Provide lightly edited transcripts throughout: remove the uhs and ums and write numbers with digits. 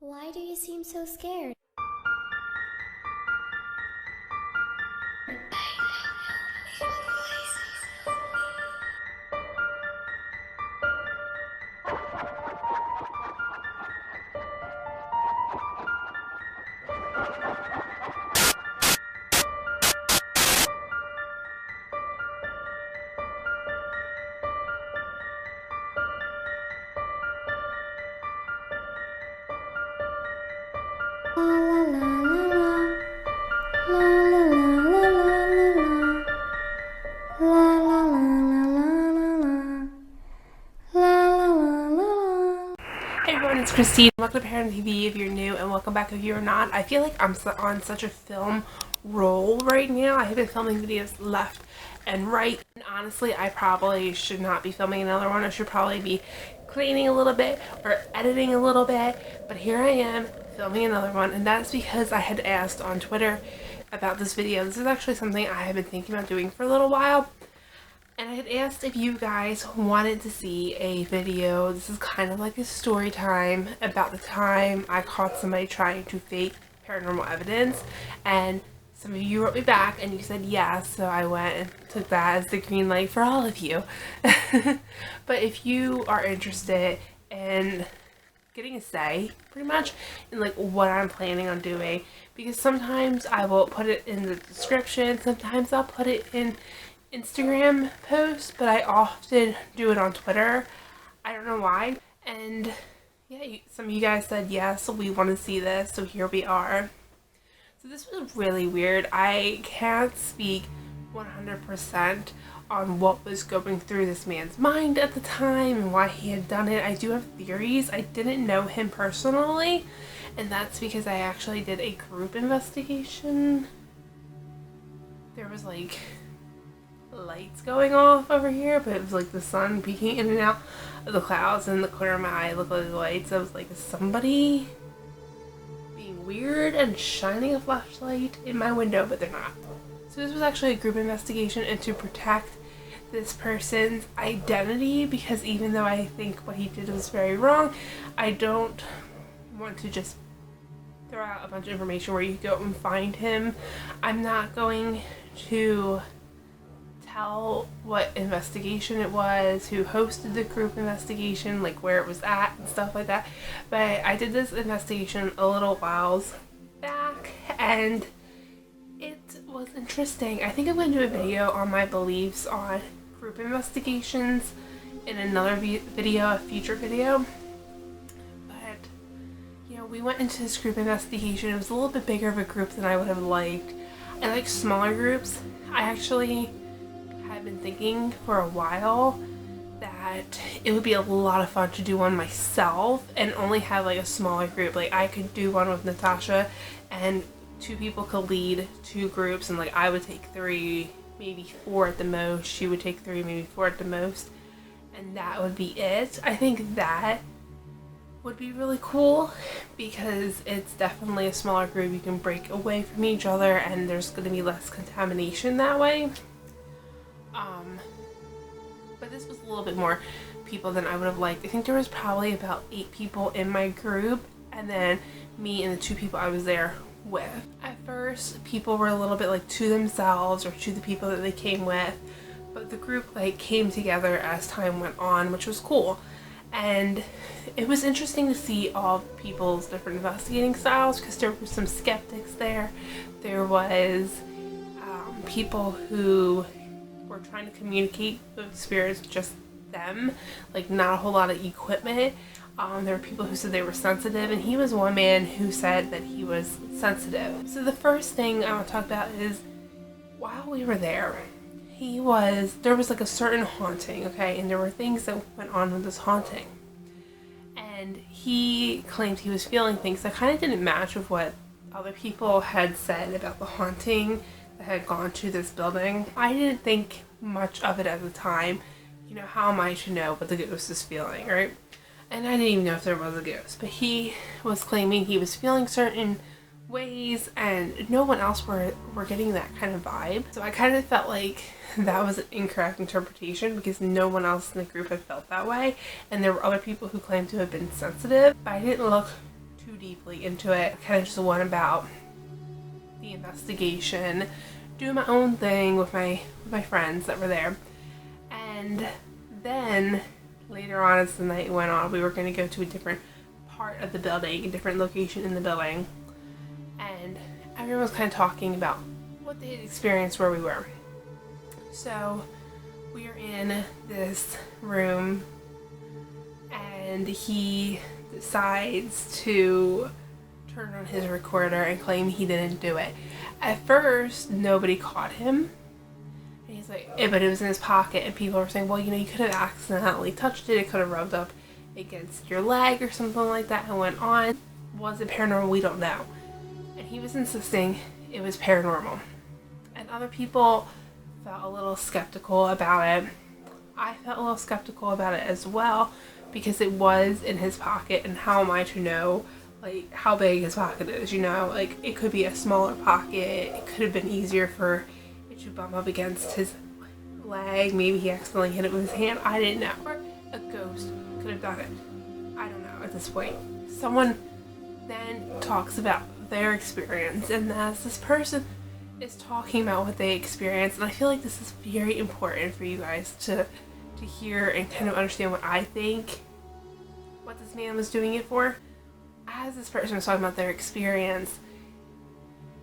Why do you seem so scared? Hey everyone, it's Christine. Welcome to ParanormalTV if you're new, and welcome back if you're not. I feel like I'm on such a film roll right now. I have been filming videos left and right, and honestly I probably should not be filming another one. I should probably be cleaning a little bit or editing a little bit, but here I am filming another one, and that's because I had asked on Twitter about this video. This is actually something I have been thinking about doing for a little while. And I had asked if you guys wanted to see a video. This is kind of like a story time about the time I caught somebody trying to fake paranormal evidence. And some of you wrote me back and you said yes, so I went and took that as the green light for all of you. But if you are interested in getting a say, pretty much, in like what I'm planning on doing, because sometimes I will put it in the description, sometimes I'll put it in Instagram posts, but I often do it on Twitter. I don't know why. And yeah, some of you guys said yes, we want to see this, so here we are. So this was really weird. I can't speak 100% on what was going through this man's mind at the time and why he had done it. I do have theories. I didn't know him personally, and that's because I actually did a group investigation. There was like lights going off over here, but it was like the sun peeking in and out of the clouds, and in the corner of my eye looked like the lights. I was like, is somebody being weird and shining a flashlight in my window? But they're not. So this was actually a group investigation, and to protect this person's identity, because even though I think what he did was very wrong, I don't want to just throw out a bunch of information where you go and find him. I'm not going to tell what investigation it was, who hosted the group investigation, like where it was at and stuff like that. But I did this investigation a little whiles back, and it was interesting. I think I'm going to do a video on my beliefs on group investigations in another video, a future video. But you know, we went into this group investigation. It was a little bit bigger of a group than I would have liked. I like smaller groups. I actually have been thinking for a while that it would be a lot of fun to do one myself and only have like a smaller group. Like I could do one with Natasha and two people could lead two groups, and like I would take 3, maybe 4 at the most. She would take 3, maybe 4 at the most, and that would be it. I think that would be really cool because it's definitely a smaller group. You can break away from each other and there's going to be less contamination that way. But this was a little bit more people than I would have liked. I think there was probably about 8 people in my group, and then me and the 2 people I was there with. At first, people were a little bit like to themselves or to the people that they came with, but the group like came together as time went on, which was cool. And it was interesting to see all people's different investigating styles, because there were some skeptics there. There was people who were trying to communicate with spirits, just them, like not a whole lot of equipment. There were people who said they were sensitive, and he was one man who said that he was sensitive. So the first thing I want to talk about is, while we were there, there was like a certain haunting, okay, and there were things that went on with this haunting, and he claimed he was feeling things that kind of didn't match with what other people had said about the haunting that had gone to this building. I didn't think much of it at the time. You know, how am I to know what the ghost is feeling, right? And I didn't even know if there was a ghost, but he was claiming he was feeling certain ways, and no one else were getting that kind of vibe. So I kind of felt like that was an incorrect interpretation, because no one else in the group had felt that way, and there were other people who claimed to have been sensitive, but I didn't look too deeply into it. Kind of just one about the investigation, doing my own thing with my friends that were there. And then later on, as the night went on, we were going to go to a different part of the building, a different location in the building, and everyone was kind of talking about what they had experienced where we were. So we are in this room, and he decides to turn on his recorder and claim he didn't do it. At first, nobody caught him. And he's like, but it was in his pocket, and people were saying, well, you know, you could have accidentally touched it. It could have rubbed up against your leg or something like that and went on. Was it paranormal? We don't know. And he was insisting it was paranormal. And other people felt a little skeptical about it. I felt a little skeptical about it as well, because it was in his pocket, and how am I to know like how big his pocket is, you know? Like, it could be a smaller pocket, it could have been easier for it to bump up against his leg, maybe he accidentally hit it with his hand, I didn't know. Or a ghost could have done it, I don't know at this point. Someone then talks about their experience, and as this person is talking about what they experienced, and I feel like this is very important for you guys to hear and kind of understand what I think what this man was doing it for. As this person was talking about their experience,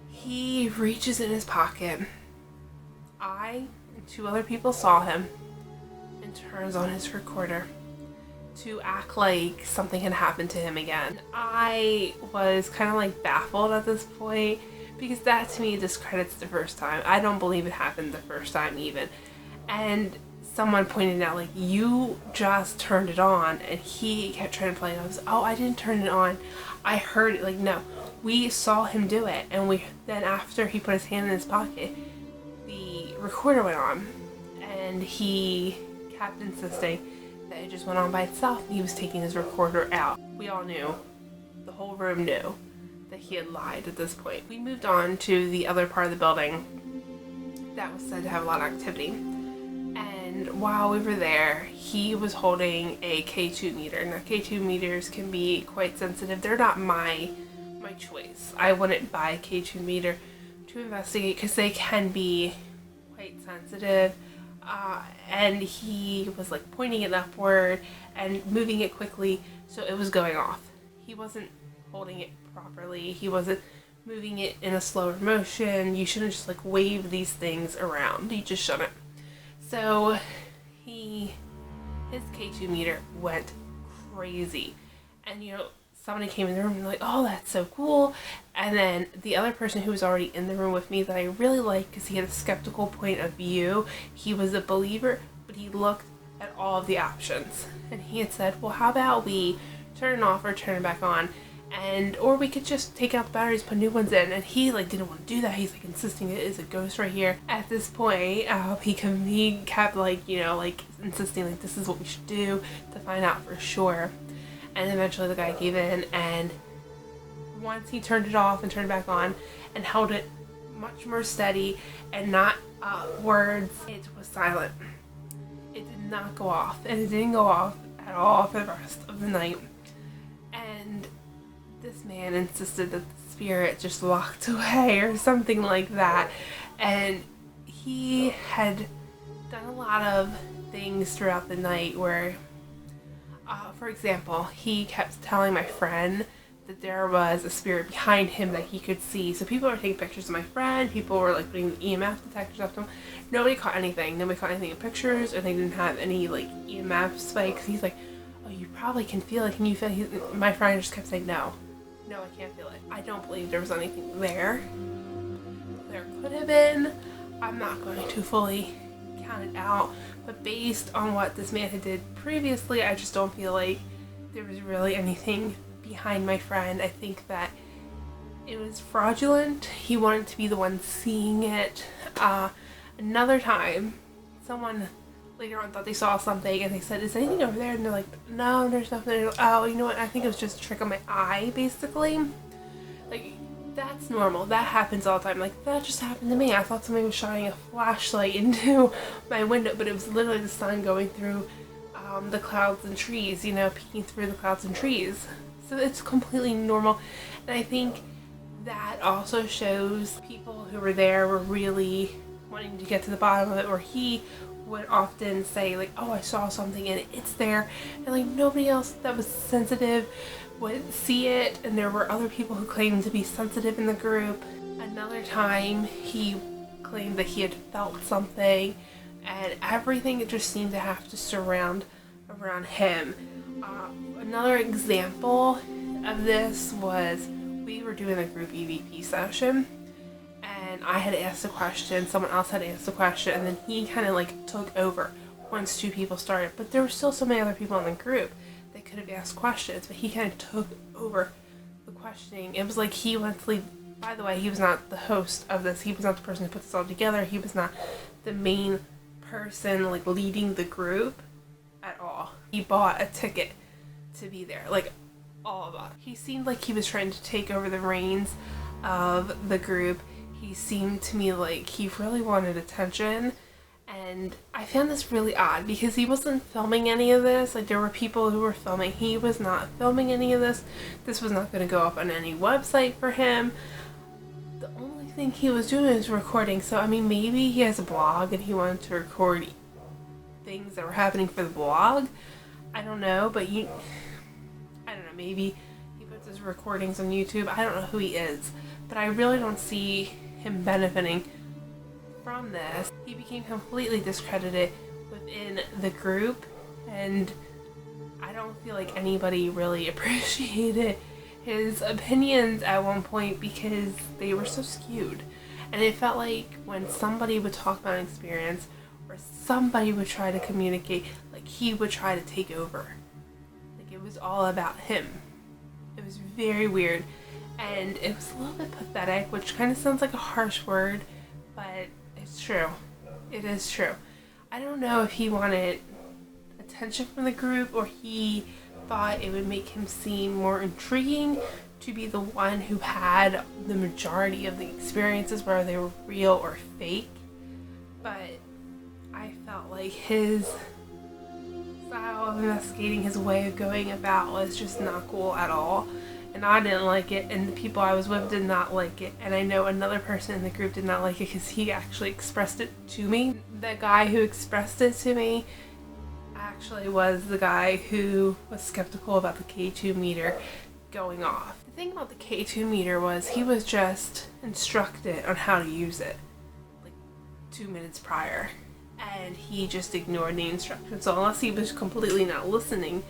he reaches in his pocket. I and two other people saw him, and turns on his recorder to act like something had happened to him again. I was kind of like baffled at this point, because that to me discredits the first time. I don't believe it happened the first time even. And someone pointed out, like, you just turned it on, and he kept trying to play it. I was, oh, I didn't turn it on, I heard it. Like, no, we saw him do it, and we then after he put his hand in his pocket, the recorder went on, and he kept insisting that it just went on by itself, and he was taking his recorder out. We all knew, the whole room knew, that he had lied at this point. We moved on to the other part of the building that was said to have a lot of activity. And while we were there, he was holding a K2 meter. Now, K2 meters can be quite sensitive. They're not my choice. I wouldn't buy a K2 meter to investigate, because they can be quite sensitive. And he was like pointing it upward and moving it quickly, so it was going off. He wasn't holding it properly. He wasn't moving it in a slower motion. You shouldn't just like wave these things around. You just shouldn't. So his K2 meter went crazy, and you know, somebody came in the room and like, oh, that's so cool. And then the other person who was already in the room with me that I really liked, because he had a skeptical point of view, he was a believer, but he looked at all of the options, and he had said, well, how about we turn it off or turn it back on, and or we could just take out the batteries, put new ones in. And he like didn't want to do that. He's like insisting it is a ghost right here. At this point, he kept like, you know, like insisting like this is what we should do to find out for sure. And eventually the guy gave in, and once he turned it off and turned it back on and held it much more steady and not words, it was silent. It did not go off, and it didn't go off at all for the rest of the night. And this man insisted that the spirit just walked away or something like that. And he had done a lot of things throughout the night where, for example, he kept telling my friend that there was a spirit behind him that he could see. So people were taking pictures of my friend, people were like putting EMF detectors up to him. Nobody caught anything. Nobody caught anything in pictures, or they didn't have any like EMF spikes. He's like, oh, you probably can feel it. Can you feel it? My friend just kept saying, no, I can't feel it. I don't believe there was anything there. There could have been. I'm not going to fully count it out, but based on what this man had did previously, I just don't feel like there was really anything behind my friend. I think that it was fraudulent. He wanted to be the one seeing it. Another time, someone later on thought they saw something, and they said, is anything over there? And they're like, no, there's nothing. Oh, you know what, I think it was just a trick on my eye, basically. Like, that's normal. That happens all the time. Like, that just happened to me. I thought somebody was shining a flashlight into my window, but it was literally the sun going through the clouds and trees, you know, peeking through the clouds and trees. So it's completely normal. And I think that also shows people who were there were really wanting to get to the bottom of it, or he would often say like, oh, I saw something and it's there, and like nobody else that was sensitive would see it, and there were other people who claimed to be sensitive in the group. Another time he claimed that he had felt something, and everything just seemed to have to surround around him. Another example of this was we were doing a group EVP session, and I had asked a question, someone else had asked a question, and then he kind of like took over once two people started. But there were still so many other people in the group that could have asked questions, but he kind of took over the questioning. It was like he went to leave. By the way, he was not the host of this. He was not the person who put this all together. He was not the main person like leading the group at all. He bought a ticket to be there, like all of us. He seemed like he was trying to take over the reins of the group. He seemed to me like he really wanted attention, and I found this really odd because he wasn't filming any of this. Like, there were people who were filming. He was not filming any of this. This was not going to go up on any website for him. The only thing he was doing was recording. So I mean, maybe he has a blog and he wanted to record things that were happening for the blog. I don't know, but I don't know, maybe he puts his recordings on YouTube. I don't know who he is, but I really don't see him benefiting from this. He became completely discredited within the group, and I don't feel like anybody really appreciated his opinions at one point because they were so skewed. And it felt like when somebody would talk about an experience or somebody would try to communicate, like he would try to take over. Like it was all about him. It was very weird. And it was a little bit pathetic, which kind of sounds like a harsh word, but it's true. It is true. I don't know if he wanted attention from the group or he thought it would make him seem more intriguing to be the one who had the majority of the experiences, whether they were real or fake. But I felt like his style of investigating, his way of going about was just not cool at all. And I didn't like it, and the people I was with did not like it. And I know another person in the group did not like it because he actually expressed it to me. The guy who expressed it to me actually was the guy who was skeptical about the K2 meter going off. The thing about the K2 meter was he was just instructed on how to use it like 2 minutes prior, and he just ignored the instructions. So unless he was completely not listening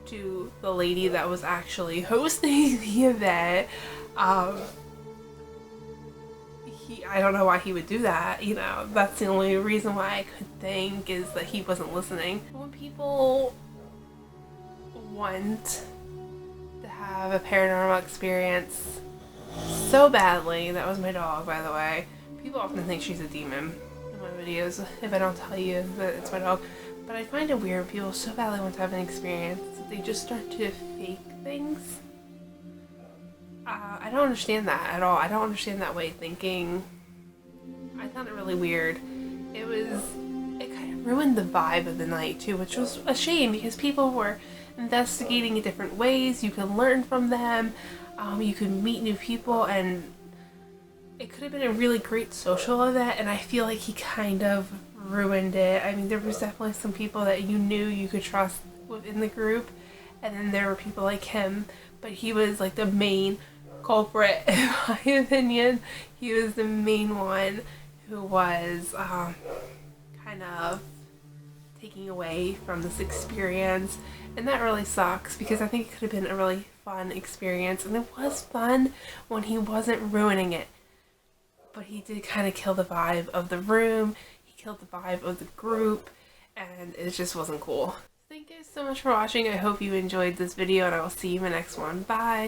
to the lady that was actually hosting the event, I don't know why he would do that. You know, that's the only reason why I could think, is that he wasn't listening. When people want to have a paranormal experience so badly, that was my dog, by the way. People often think she's a demon in my videos if I don't tell you that it's my dog. But I find it weird when people so badly want to have an experience that they just start to fake things. I don't understand that at all. I don't understand that way of thinking. I found it really weird. It kind of ruined the vibe of the night too, which was a shame because people were investigating in different ways. You can learn from them. You can meet new people, and it could have been a really great social event, and I feel like he kind of ruined it. I mean, there was definitely some people that you knew you could trust within the group, and then there were people like him, but he was like the main culprit in my opinion. He was the main one who was kind of taking away from this experience, and that really sucks because I think it could have been a really fun experience, and it was fun when he wasn't ruining it, but he did kind of kill the vibe of the room. He killed the vibe of the group, and it just wasn't cool. Thank you so much for watching. I hope you enjoyed this video, and I will see you in the next one. Bye!